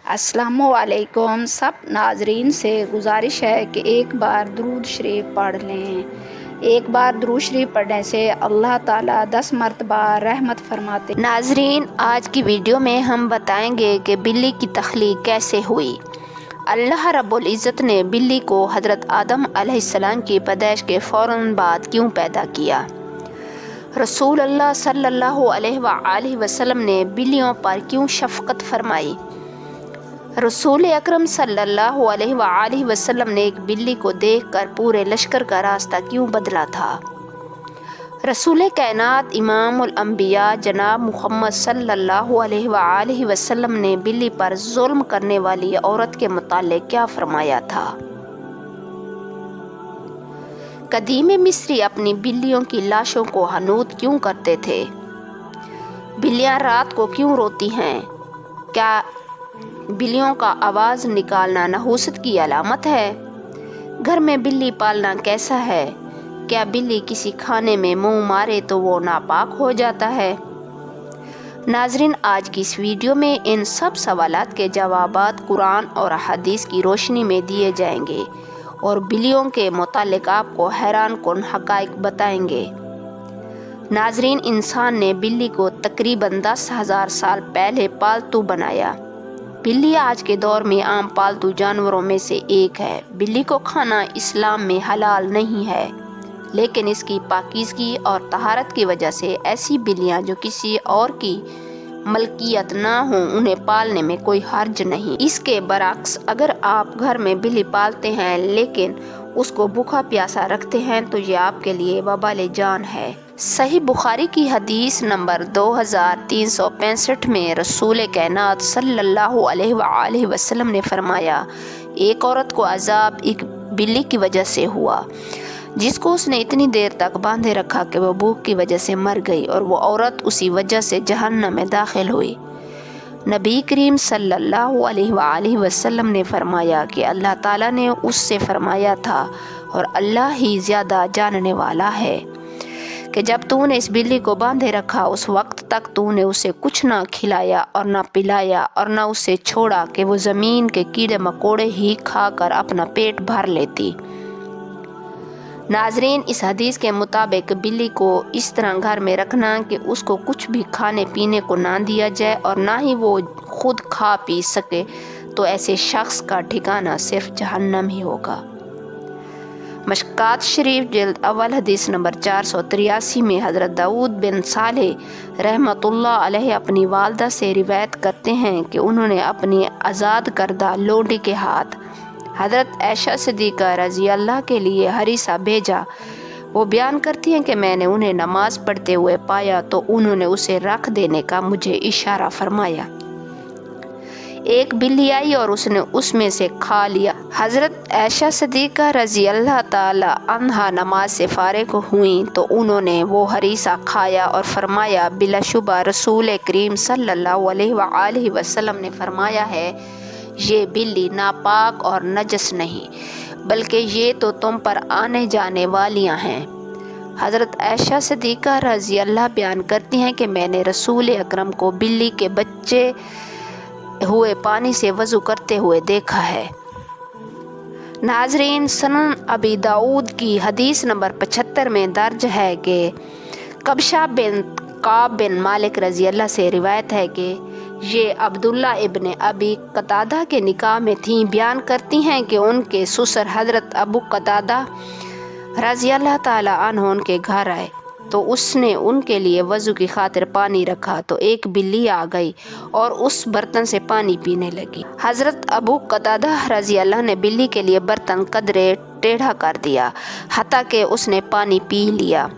अस्सलामुअलैकुम। सब नाजरीन से गुजारिश है कि एक बार दुरूद शरीफ पढ़ लें। एक बार दुरूद शरीफ पढ़ने से अल्लाह ताला 10 मरतबा रहमत फरमाते। नाजरीन, आज की वीडियो में हम बताएंगे कि बिल्ली की तख्लीक कैसे हुई। अल्लाह रब्बुल इज़्ज़त ने बिल्ली को हज़रत आदम अलैहिस्सलाम की पैदाइश के फ़ौरन बाद क्यों पैदा किया? रसूल अल्लाह सल्लल्लाहु अलैहि वसल्लम ने बिल्लियों पर क्यों शफ़क़त फरमाई? रसूल अकरम सल्लल्लाहु अलैहि वसल्लम ने एक बिल्ली को देखकर पूरे लश्कर का रास्ता क्यों बदला था? रसूल कायनात इमामुल अंबिया जनाब मुहम्मद सल्लल्लाहु अलैहि वसल्लम ने बिल्ली पर जुल्म करने वाली औरत के मुताल्लिक़ क्या फरमाया था? कदीम मिस्री अपनी बिल्लियों की लाशों को हनूत क्यों करते थे? बिल्लियाँ रात को क्यों रोती हैं? क्या बिल्लियों का आवाज़ निकालना नहूसत की अलामत है? घर में बिल्ली पालना कैसा है? क्या बिल्ली किसी खाने में मुंह मारे तो वो नापाक हो जाता है? नाजरीन, आज की इस वीडियो में इन सब सवालात के जवाबात कुरान और हदीस की रोशनी में दिए जाएंगे और बिल्लियों के मुतालिक आपको हैरान कुन हक़ाइक़ बताएंगे। नाजरीन, इंसान ने बिल्ली को तकरीबन 10,000 साल पहले पालतू बनाया। बिल्ली आज के दौर में आम पालतू जानवरों में से एक है। बिल्ली को खाना इस्लाम में हलाल नहीं है, लेकिन इसकी पाकीज़गी और तहारत की वजह से ऐसी बिल्लियाँ जो किसी और की मलकियत ना हो उन्हें पालने में कोई हर्ज नहीं। इसके बरअक्स अगर आप घर में बिल्ली पालते हैं लेकिन उसको भूखा प्यासा रखते हैं तो ये आपके लिए वबाल जान है। सही बुखारी की हदीस नंबर 2365 में रसूल कायनात सल्लल्लाहु अलैहि वसल्लम ने फरमाया, एक औरत को अजाब एक बिल्ली की वजह से हुआ जिसको उसने इतनी देर तक बांधे रखा कि वह भूख की वजह से मर गई और वो औरत उसी वजह से जहन्नम में दाखिल हुई। नबी करीम सल्लल्लाहु अलैहि वसल्लम ने फरमाया कि अल्लाह ताला ने उससे फरमाया था और अल्लाह ही ज़्यादा जानने वाला है कि जब तूने इस बिल्ली को बांधे रखा उस वक्त तक तूने उसे कुछ ना खिलाया और ना पिलाया और ना उसे छोड़ा कि वो ज़मीन के कीड़े मकोड़े ही खाकर अपना पेट भर लेती। नाजरीन, इस हदीस के मुताबिक बिल्ली को इस तरह घर में रखना कि उसको कुछ भी खाने पीने को ना दिया जाए और ना ही वो खुद खा पी सके, तो ऐसे शख्स का ठिकाना सिर्फ जहन्नम ही होगा। मशकात शरीफ जिल्द अव्वल हदीस नंबर 483 में हज़रत दाऊद बिन सालेह रहमतुल्लाह अलैह अपनी वालदा से रिवायत करते हैं कि उन्होंने अपनी आज़ाद करदा लोंडी के हाथ हज़रत आयशा सिद्दीक़ा रज़ी अल्लाह के लिए हरीसा भेजा। वो बयान करती हैं कि मैंने उन्हें नमाज पढ़ते हुए पाया तो उन्होंने उसे रख देने का मुझे इशारा फरमाया। एक बिल्ली आई और उसने उसमें से खा लिया। हज़रत आयशा सिद्दीक़ा रज़ी अल्लाह ताला अन्हा नमाज से फारिग हुई तो उन्होंने वो हरीसा खाया और फरमाया, बिलाशुबा रसूल करीम सल्लल्लाहु अलैहि वसल्लम ने फरमाया है, ये बिल्ली नापाक और नजस नहीं बल्कि ये तो तुम पर आने जाने वालियां हैं। हज़रत आयशा सिद्दीक़ा रज़ी अल्लाह बयान करती हैं कि मैंने रसूल अकरम को बिल्ली के बच्चे हुए पानी से वज़ू करते हुए देखा है। नाजरीन, सनन अबी दाऊद की हदीस नंबर 75 में दर्ज है कि कबशा बिन काब बिन मालिक रज़ी अल्लाह से रिवायत है कि ये अब्दुल्ला इब्ने अबी कतादा के निकाह में थीं। बयान करती हैं कि उनके ससुर हज़रत अबू कतादा रज़ी अल्लाह ताला अन्हु उनके घर आए तो उसने उनके लिए वज़ू की खातिर पानी रखा तो एक बिल्ली आ गई और उस बर्तन से पानी पीने लगी। हज़रत अबू कतादा रज़ी अल्लाह ने बिल्ली के लिए बर्तन कदरे टेढ़ा कर दिया हत्ता कि उसने पानी पी लिया।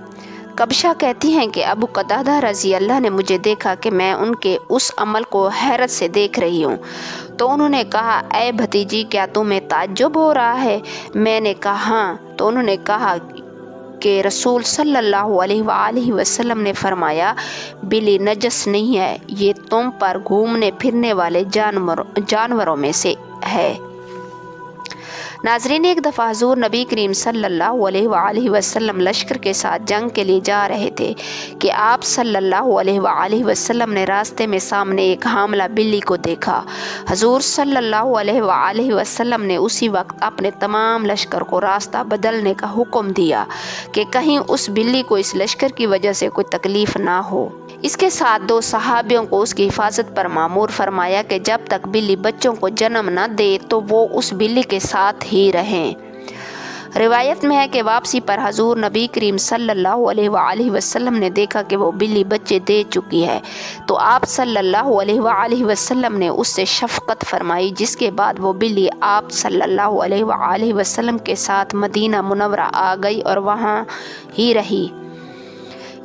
कबशा कहती हैं कि अबू कतादा रज़ी अल्लाह ने मुझे देखा कि मैं उनके उस अमल को हैरत से देख रही हूँ तो उन्होंने कहा, ऐ भतीजी, क्या तुम्हें ताज्जुब हो रहा है? मैंने कहा हाँ। तो उन्होंने कहा कि रसूल सल्लल्लाहु अलैहि वसल्लम ने फरमाया, बिल्ली नजस नहीं है, ये तुम पर घूमने फिरने वाले जानवरों में से है। नाजरीन, एक दफ़ा हुज़ूर नबी करीम सल्लल्लाहु अलैहि वसल्लम लश्कर के साथ जंग के लिए जा रहे थे कि आप सल्लल्लाहु अलैहि वसल्लम ने रास्ते में सामने एक हामला बिल्ली को देखा। हुज़ूर सल्लल्लाहु अलैहि वसल्लम ने उसी वक्त अपने तमाम लश्कर को रास्ता बदलने का हुक्म दिया कि कहीं उस बिल्ली को इस लश्कर की वजह से कोई तकलीफ़ ना हो। इसके साथ 2 सहाबियों को उसकी हिफाजत पर मामूर फरमाया कि जब तक बिल्ली बच्चों को जन्म न दे तो वो उस बिल्ली के साथ ही रहें। रिवायत में है कि वापसी पर हुज़ूर नबी करीम सल्लल्लाहु अलैहि वसल्लम ने देखा कि वो बिल्ली बच्चे दे चुकी है, तो आप सल्लल्लाहु अलैहि वसल्लम ने उससे शफ़क़त फरमाई, जिसके बाद वो बिल्ली आप सल्लल्लाहु अलैहि वसल्लम के साथ मदीना मुनव्वरा आ गई और वहाँ ही रही।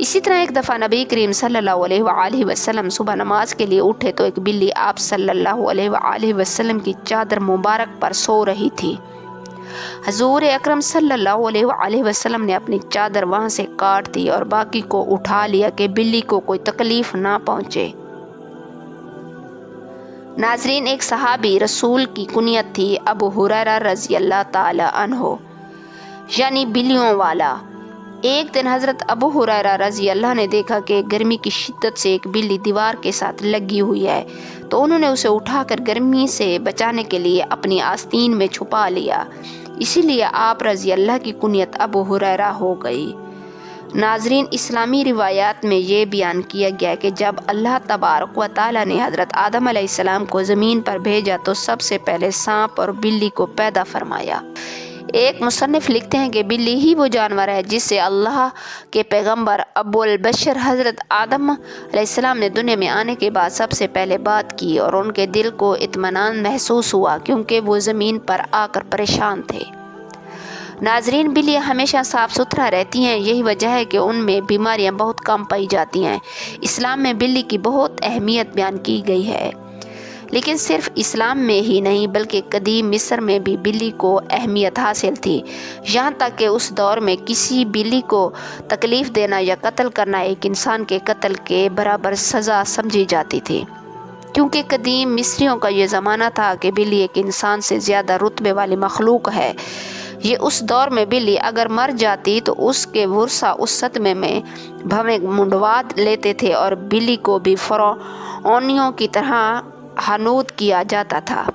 इसी तरह एक दफ़ा नबी करीम सल्लल्लाहु अलैहि वसल्लम सुबह नमाज के लिए उठे तो एक बिल्ली आप सल्लल्लाहु अलैहि वसल्लम की चादर मुबारक पर सो रही थी। हुज़ूर अकरम सल्लल्लाहु अलैहि वसल्लम ने अपनी चादर वहाँ से काट दी और बाकी को उठा लिया कि बिल्ली को कोई तकलीफ़ ना पहुँचे। नाजरीन, एक सहाबी रसूल की कुनियत थी अबू हुरैरा रज़ी अल्लाह ताला अन्हो, यानी बिल्लियों वाला। एक दिन हज़रत अबू हुरैरा रज़ी अल्लाह ने देखा कि गर्मी की शिद्दत से एक बिल्ली दीवार के साथ लगी हुई है, तो उन्होंने उसे उठाकर गर्मी से बचाने के लिए अपनी आस्तीन में छुपा लिया। इसीलिए आप रज़ी अल्लाह की कुनियत अबू हुरैरा हो गई। नाजरीन, इस्लामी रिवायात में ये बयान किया गया कि जब अल्लाह तबारक व तआला ने हज़रत आदम अलैहिस्सलाम को ज़मीन पर भेजा तो सबसे पहले सांप और बिल्ली को पैदा फरमाया। एक मुसन्निफ लिखते हैं कि बिल्ली ही वो जानवर है जिससे अल्लाह के पैगंबर अबुल बशर हज़रत आदम अलैहिस्सलाम ने दुनिया में आने के बाद सबसे पहले बात की और उनके दिल को इत्मीनान महसूस हुआ, क्योंकि वो ज़मीन पर आकर परेशान थे। नाजरीन, बिल्लियाँ हमेशा साफ़ सुथरा रहती हैं, यही वजह है कि उनमें बीमारियाँ बहुत कम पाई जाती हैं। इस्लाम में बिल्ली की बहुत अहमियत बयान की गई है, लेकिन सिर्फ इस्लाम में ही नहीं बल्कि कदीम मिस्र में भी बिल्ली को अहमियत हासिल थी। यहाँ तक कि उस दौर में किसी बिल्ली को तकलीफ़ देना या कत्ल करना एक इंसान के कत्ल के बराबर सज़ा समझी जाती थी, क्योंकि कदीम मिस्रियों का ये ज़माना था कि बिल्ली एक इंसान से ज़्यादा रुतबे वाली मखलूक है। ये उस दौर में बिल्ली अगर मर जाती तो उसके वर्सा उस सदमे में भवें मुंडवा लेते थे और बिल्ली को भी फ़िरौनियों की तरह हनूद किया जाता था।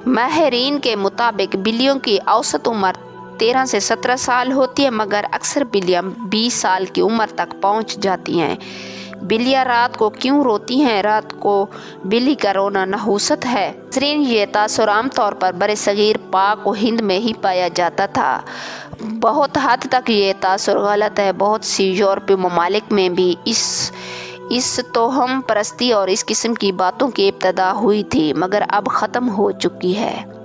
माहिरीन के मुताबिक बिल्लियों की औसत उम्र 13 से 17 साल होती है, मगर अक्सर बिल्लियाँ 20 साल की उम्र तक पहुँच जाती हैं। बिल्लियाँ रात को क्यों रोती हैं? रात को बिल्ली का रोना नहूसत है। ये तासुर आम तौर पर बरसगीर पाक व हिंद में ही पाया जाता था। बहुत हद तक ये तासुर गलत है। बहुत सी यूरोपीय ममालिक में भी इस तोहम परस्ती और इस किस्म की बातों की इब्तदा हुई थी, मगर अब ख़त्म हो चुकी है।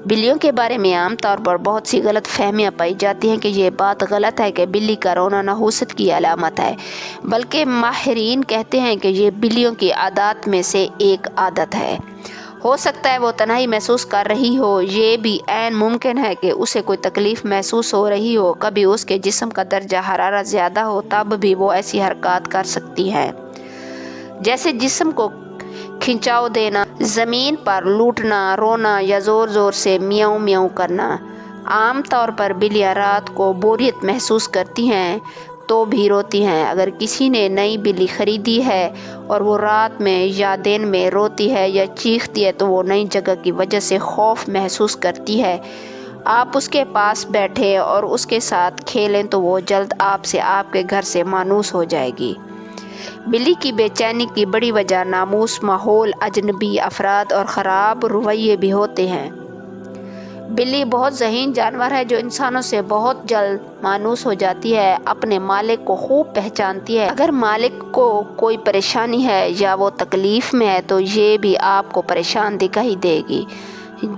बिल्लियों के बारे में आम तौर पर बहुत सी गलत फहमियाँ पाई जाती हैं कि ये बात गलत है कि बिल्ली का रोना नहूसत की अलामत है, बल्कि माहिरीन कहते हैं कि ये बिल्लियों की आदत में से एक आदत है। हो सकता है वो तन्हाई महसूस कर रही हो, ये भी ऐन मुमकिन है कि उसे कोई तकलीफ़ महसूस हो रही हो। कभी उसके जिस्म का दर्जा हरारत ज़्यादा हो, तब भी वो ऐसी हरकत कर सकती है, जैसे जिस्म को खिंचाव देना, ज़मीन पर लूटना, रोना या ज़ोर ज़ोर से मियाऊं मियाऊं करना। आम तौर पर बिल्लियाँ रात को बोरियत महसूस करती हैं तो भी रोती हैं। अगर किसी ने नई बिल्ली ख़रीदी है और वो रात में या दिन में रोती है या चीखती है तो वो नई जगह की वजह से खौफ महसूस करती है। आप उसके पास बैठे और उसके साथ खेलें तो वो जल्द आपसे आपके घर से मानूस हो जाएगी। बिल्ली की बेचैनी की बड़ी वजह नामूस, माहौल, अजनबी अफराद और ख़राब रवैये भी होते हैं। बिल्ली बहुत ज़हीन जानवर है जो इंसानों से बहुत जल्द मानूस हो जाती है, अपने मालिक को खूब पहचानती है। अगर मालिक को कोई परेशानी है या वो तकलीफ़ में है तो ये भी आपको परेशान दिखाई देगी।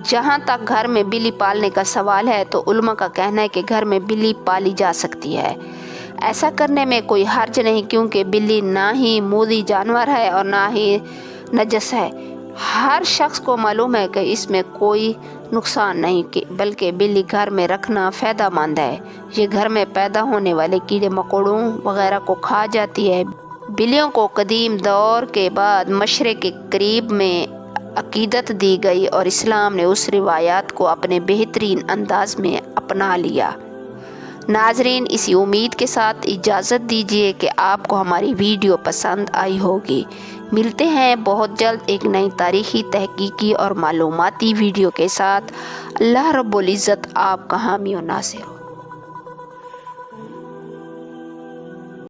जहाँ तक घर में बिल्ली पालने का सवाल है तो उलमा का कहना है कि घर में बिल्ली पाली जा सकती है। ऐसा करने में कोई हर्ज नहीं, क्योंकि बिल्ली ना ही मूदी जानवर है और ना ही नजस है। हर शख्स को मालूम है कि इसमें कोई नुकसान नहीं, बल्कि बिल्ली घर में रखना फ़ायदेमंद है। ये घर में पैदा होने वाले कीड़े मकोड़ों वगैरह को खा जाती है। बिल्लियों को कदीम दौर के बाद मशरिक़ के करीब में عقیدت دی گئی اور اسلام نے اس روایات کو اپنے بہترین انداز میں اپنا لیا۔ ناظرین، اسی امید کے ساتھ اجازت دیجیے کہ آپ کو ہماری ویڈیو پسند آئی ہوگی۔ ملتے ہیں بہت جلد ایک نئی تاریخی، تحقیقی اور معلوماتی ویڈیو کے ساتھ۔ اللہ رب العزت آپ کا حامی و ناصر ہو۔